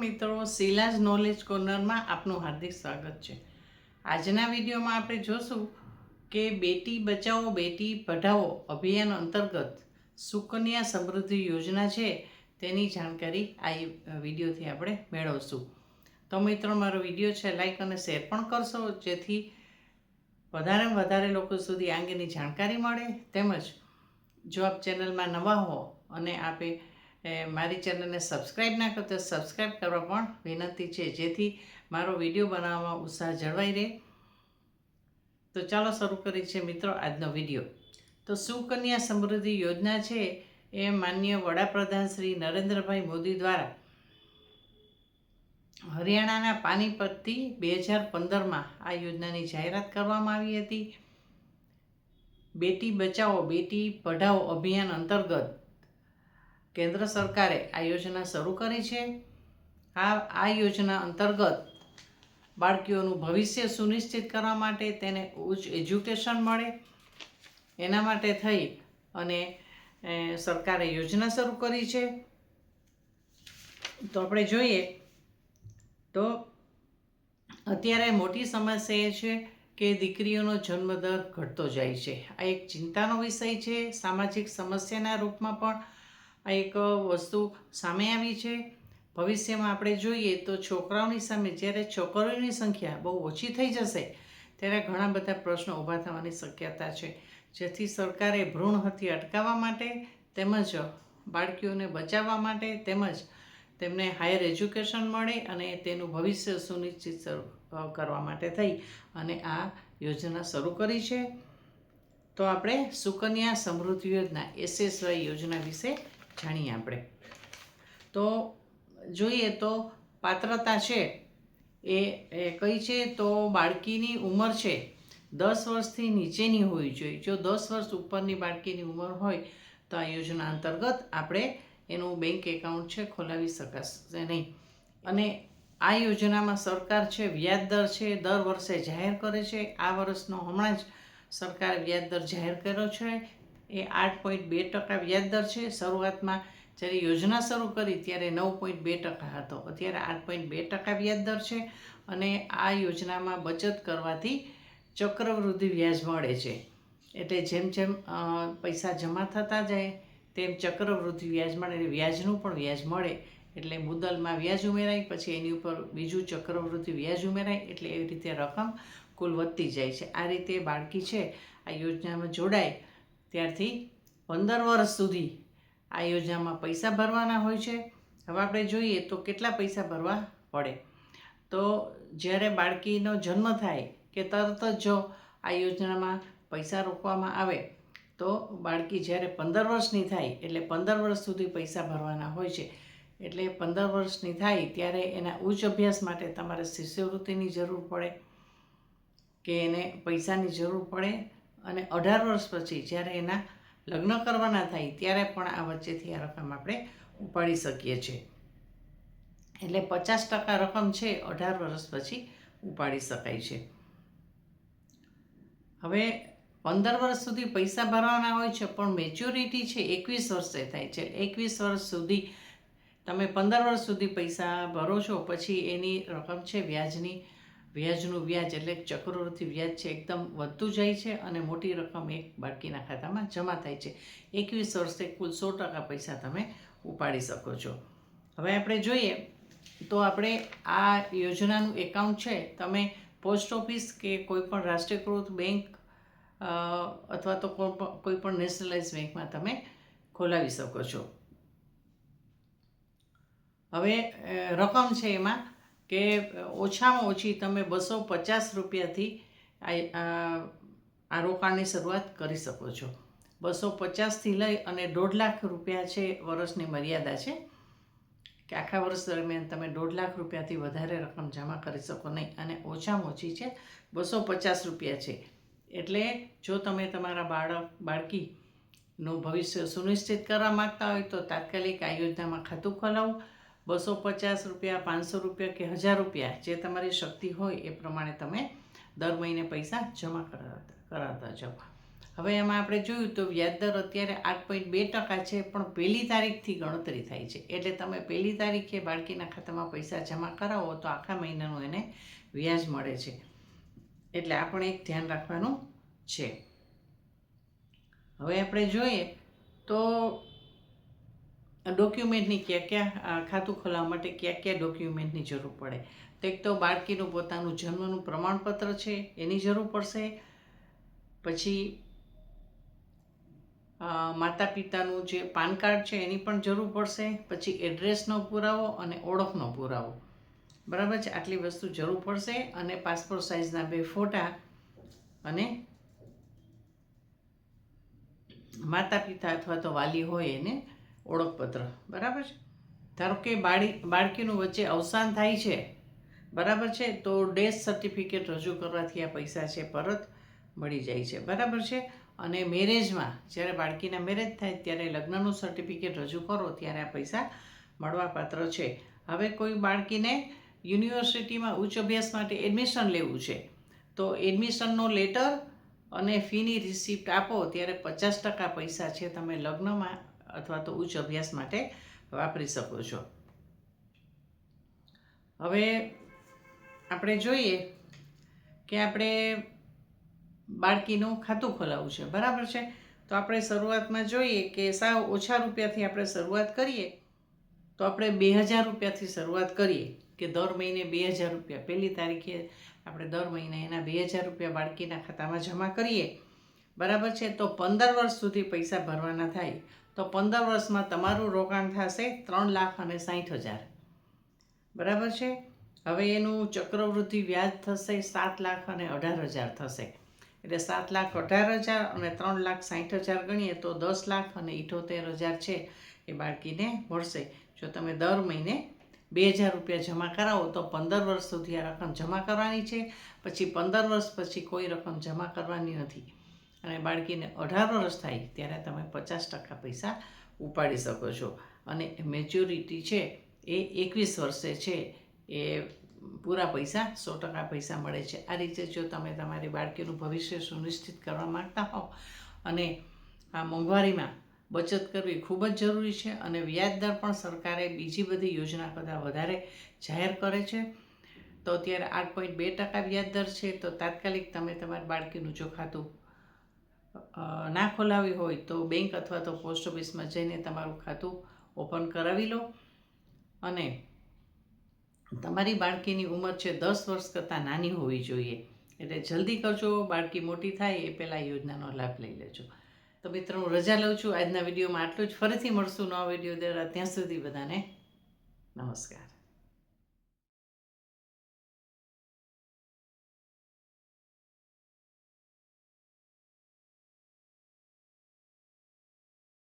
મિત્રો, શીલાજ નોલેજ કોર્નરમાં આપનું હાર્દિક સ્વાગત છે। આજના વિડીયોમાં આપણે જોશું કે બેટી બચાવો બેટી પઢાઓ અભિયાન અંતર્ગત સુકન્યા સમૃદ્ધિ યોજના છે તેની જાણકારી આ વિડીયોથી આપણે મેળવશું। તો મિત્રો, મારો વિડીયો છે લાઈક અને શેર પણ કરશો, જેથી વધારેમાં વધારે લોકો સુધી આ અંગેની જાણકારી મળે। તેમજ જો આપ ચેનલમાં નવા હો અને આપે મારી ચેનલને સબસ્ક્રાઈબ ના કરો તો સબસ્ક્રાઈબ કરવા પણ વિનંતી છે, જેથી મારો વિડીયો બનાવવામાં ઉત્સાહ જળવાઈ રહે। તો ચાલો શરૂ કરીએ છીએ મિત્રો આજનો વિડીયો। તો સુકન્યા સમૃદ્ધિ યોજના છે એ માનનીય વડાપ્રધાન શ્રી નરેન્દ્રભાઈ મોદી દ્વારા હરિયાણાના પાનીપતથી 2015માં આ યોજનાની જાહેરાત કરવામાં આવી હતી। બેટી બચાવો બેટી પઢાઓ અભિયાન અંતર્ગત કેન્દ્ર સરકારે આ યોજના શરૂ કરી છે। આ યોજના અંતર્ગત બાળકીઓનું ભવિષ્ય સુનિશ્ચિત કરવા માટે, તેને ઉચ્ચ એજ્યુકેશન મળે, એના માટે થઈ અને સરકારે યોજના શરૂ કરી છે। તો આપણે જોઈએ તો અત્યારે મોટી સમસ્યા એ છે કે દીકરીઓનો જન્મદર ઘટતો જાય છે। આ એક ચિંતાનો વિષય છે। સામાજિક સમસ્યાના રૂપમાં પણ આ એક વસ્તુ સામે આવી છે। ભવિષ્યમાં આપણે જોઈએ તો છોકરાઓની સામે જ્યારે છોકરીઓની સંખ્યા બહુ ઓછી થઈ જશે ત્યારે ઘણા બધા પ્રશ્નો ઊભા થવાની શક્યતા છે, જેથી સરકારે ભ્રૂણ હત્યા અટકાવવા માટે તેમજ બાળકીઓને બચાવવા માટે તેમજ તેમને હાયર એજ્યુકેશન મળે અને તેનું ભવિષ્ય સુનિશ્ચિત કરવા માટે થઈ અને આ યોજના શરૂ કરી છે। તો આપણે સુકન્યા સમૃદ્ધિ યોજના SSY યોજના વિશે જાણીએ આપણે। તો જોઈએ તો પાત્રતા છે એ કઈ છે, તો બાળકીની ઉંમર છે 10 વર્ષથી નીચેની હોવી જોઈએ। જો 10 વર્ષ ઉપરની બાળકીની ઉંમર હોય તો આ યોજના અંતર્ગત આપણે એનું બેંક એકાઉન્ટ છે ખોલાવી શકાશે નહીં। અને આ યોજનામાં સરકાર છે વ્યાજ દર છે દર વર્ષે જાહેર કરે છે। આ વર્ષનો હમણાં જ સરકારે વ્યાજ દર જાહેર કર્યો છે, એ 8.2% વ્યાજ દર છે। શરૂઆતમાં જ્યારે યોજના શરૂ કરી ત્યારે 9.2% હતો, અત્યારે 8.2% વ્યાજ દર છે। અને આ યોજનામાં બચત કરવાથી ચક્રવૃદ્ધિ વ્યાજ મળે છે, એટલે જેમ જેમ પૈસા જમા થતા જાય તેમ ચક્રવૃદ્ધિ વ્યાજ મળે, એટલે વ્યાજનું પણ વ્યાજ મળે। એટલે મુદ્દલમાં વ્યાજ ઉમેરાય, પછી એની ઉપર બીજું ચક્રવૃદ્ધિ વ્યાજ ઉમેરાય, એટલે એવી રીતે રકમ કુલ વધતી જાય છે। આ રીતે બાળકી છે આ યોજનામાં જોડાય ત્યારથી 15 વર્ષ સુધી આ યોજનામાં પૈસા ભરવાના હોય છે। હવે આપણે જોઈએ તો કેટલા પૈસા ભરવા પડે। તો જ્યારે બાળકીનો જન્મ થાય કે તરત જ જો આ યોજનામાં પૈસા રોકવામાં આવે તો બાળકી જ્યારે 15 વર્ષની થાય એટલે 15 વર્ષ સુધી પૈસા ભરવાના હોય છે। એટલે 15 વર્ષની થાય ત્યારે એના ઉચ્ચ અભ્યાસ માટે તમારે શિષ્યવૃત્તિની જરૂર પડે કે એને પૈસાની જરૂર પડે। અને 18 વર્ષ પછી જ્યારે એના લગ્ન કરવાના થાય ત્યારે પણ આ વચ્ચેથી આ રકમ આપણે ઉપાડી શકીએ છીએ। એટલે 50% રકમ છે 18 વર્ષ પછી ઉપાડી શકાય છે। હવે 15 વર્ષ સુધી પૈસા ભરવાના હોય છે, પણ મેચ્યોરિટી છે 21 વર્ષે થાય છે। 21 વર્ષ સુધી તમે 15 વર્ષ સુધી પૈસા ભરો છો, પછી એની રકમ છે વ્યાજનું વ્યાજ એટલે ચક્રવૃદ્ધિ વ્યાજ છે એકદમ વધતું જાય છે અને મોટી રકમ એક બાળકીના ખાતામાં જમા થાય છે। 21 વર્ષે કુલ 100% પૈસા તમે ઉપાડી શકો છો। હવે આપણે જોઈએ તો આપણે આ યોજનાનું એકાઉન્ટ છે તમે પોસ્ટ ઓફિસ કે કોઈ પણ રાષ્ટ્રીયકૃત બેંક અથવા તો કોઈ પણ નેશનલાઇઝ બેંકમાં તમે ખોલાવી શકો છો। હવે રકમ છે એમાં કે ઓછામાં ઓછી તમે 250 રૂપિયાથી આ રોકાણની શરૂઆત કરી શકો છો। 250થી લઈ અને 1.5 લાખ રૂપિયા છે વર્ષની મર્યાદા છે, કે આખા વર્ષ દરમિયાન તમે 1.5 લાખ રૂપિયાથી વધારે રકમ જમા કરી શકો નહીં, અને ઓછામાં ઓછી છે 250 રૂપિયા છે। એટલે જો તમે તમારા બાળકીનું ભવિષ્ય સુનિશ્ચિત કરવા માગતા હોય તો તાત્કાલિક આ યોજનામાં ખાતું ખોલાવો। 250 રૂપિયા, 500 રૂપિયા કે 1000 રૂપિયા જે તમારી શક્તિ હોય એ પ્રમાણે તમે દર મહિને પૈસા જમા કરાવતા જાઓ। હવે એમાં આપણે જોયું તો વ્યાજદર અત્યારે 8.2% છે, પણ 1લી તારીખથી ગણતરી થાય છે. એટલે તમે 1લી તારીખે બાળકીના ખાતામાં પૈસા જમા કરાવો તો આખા મહિનાનું એને વ્યાજ મળે છે. એટલે આપણે એક ધ્યાન રાખવાનું છે. હવે આપણે જોઈએ તો ડોક્યુમેન્ટની ક્યાં ખાતું ખોલાવવા માટે ક્યાં ડોક્યુમેન્ટની જરૂર પડે. તો એક તો બાળકીનું પોતાનું જન્મનું પ્રમાણપત્ર છે એની જરૂર પડશે. પછી માતા પિતાનું જે પાન કાર્ડ છે એની પણ જરૂર પડશે. પછી એડ્રેસનો પુરાવો અને ઓળખનો પુરાવો, બરાબર છે. આટલી વસ્તુ જરૂર પડશે. અને પાસપોર્ટ સાઇઝના 2 ફોટા અને માતા પિતા અથવા તો વાલી હોય એને ઓળખપત્ર, બરાબર છે. ધારો કે બાળકીનું વચ્ચે અવસાન થાય છે, બરાબર છે, તો ડેથ સર્ટિફિકેટ રજૂ કરવાથી આ પૈસા છે પરત મળી જાય છે, બરાબર છે. અને મેરેજમાં જ્યારે બાળકીના મેરેજ થાય ત્યારે લગ્નનું સર્ટિફિકેટ રજૂ કરો ત્યારે આ પૈસા મળવાપાત્ર છે. હવે કોઈ બાળકીને યુનિવર્સિટીમાં ઉચ્ચ અભ્યાસ માટે એડમિશન લેવું છે, તો એડમિશનનો લેટર અને ફીની રિસિપ્ટ આપો ત્યારે 50% પૈસા છે તમે લગ્નમાં અથવા તો ઉચ્ચ અભ્યાસ માટે વાપરી શકો છો. હવે આપણે જોઈએ કે આપણે બાળકીનું ખાતું ખોલાવવું છે, બરાબર છે. તો આપણે શરૂઆતમાં જોઈએ કે સાવ ઓછા રૂપિયાથી આપણે શરૂઆત કરીએ તો આપણે 2000 રૂપિયાથી શરૂઆત કરીએ કે દર મહિને 2000 રૂપિયા 1લી તારીખે આપણે દર મહિને એના 2000 રૂપિયા બાળકીના ખાતામાં જમા કરીએ, બરાબર છે. તો 15 વર્ષ સુધી પૈસા ભરવાના થાય. તો 15 વર્ષમાં તમારું રોકાણ થશે 3,60,000, બરાબર છે. હવે એનું ચક્રવૃદ્ધિ વ્યાજ થશે 7,18,000 થશે. એટલે 7,18,000 અને 3,60,000 ગણીએ તો 10,78,000 છે એ બાળકીને મળશે. જો તમે દર મહિને 2000 રૂપિયા જમા કરાવો તો 15 વર્ષ સુધી આ રકમ જમા કરવાની છે. પછી 15 વર્ષ પછી કોઈ રકમ જમા કરવાની નથી. અને બાળકીને 18 વર્ષ થાય ત્યારે તમે 50% પૈસા ઉપાડી શકો છો. અને મેચ્યોરિટી છે એ 21 વર્ષે છે એ પૂરા પૈસા 100% પૈસા મળે છે. આ રીતે જો તમે તમારી બાળકીનું ભવિષ્ય સુનિશ્ચિત કરવા માંગતા હો અને આ મોંઘવારીમાં બચત કરવી ખૂબ જ જરૂરી છે. અને વ્યાજદર પણ સરકારે બીજી બધી યોજના કરતાં વધારે જાહેર કરે છે. તો અત્યારે 8.2% વ્યાજદર છે. તો તાત્કાલિક તમે તમારી બાળકીનું જો ખાતું ના ખોલાવી હોય તો બેંક અથવા તો પોસ્ટ ઓફિસમાં જઈને તમારું ખાતું ઓપન કરાવી લો. અને તમારી બાળકીની ઉંમર છે 10 વર્ષ કરતાં નાની હોવી જોઈએ. એટલે જલ્દી કરજો, બાળકી મોટી થાય એ પહેલાં યોજનાનો લાભ લઈ લેજો. તો મિત્રો, હું રજા લઉં છું. આજના વિડીયોમાં આટલું જ. ફરીથી મળશું નવા વિડીયો દ્વારા. ત્યાં સુધી બધાને નમસ્કાર.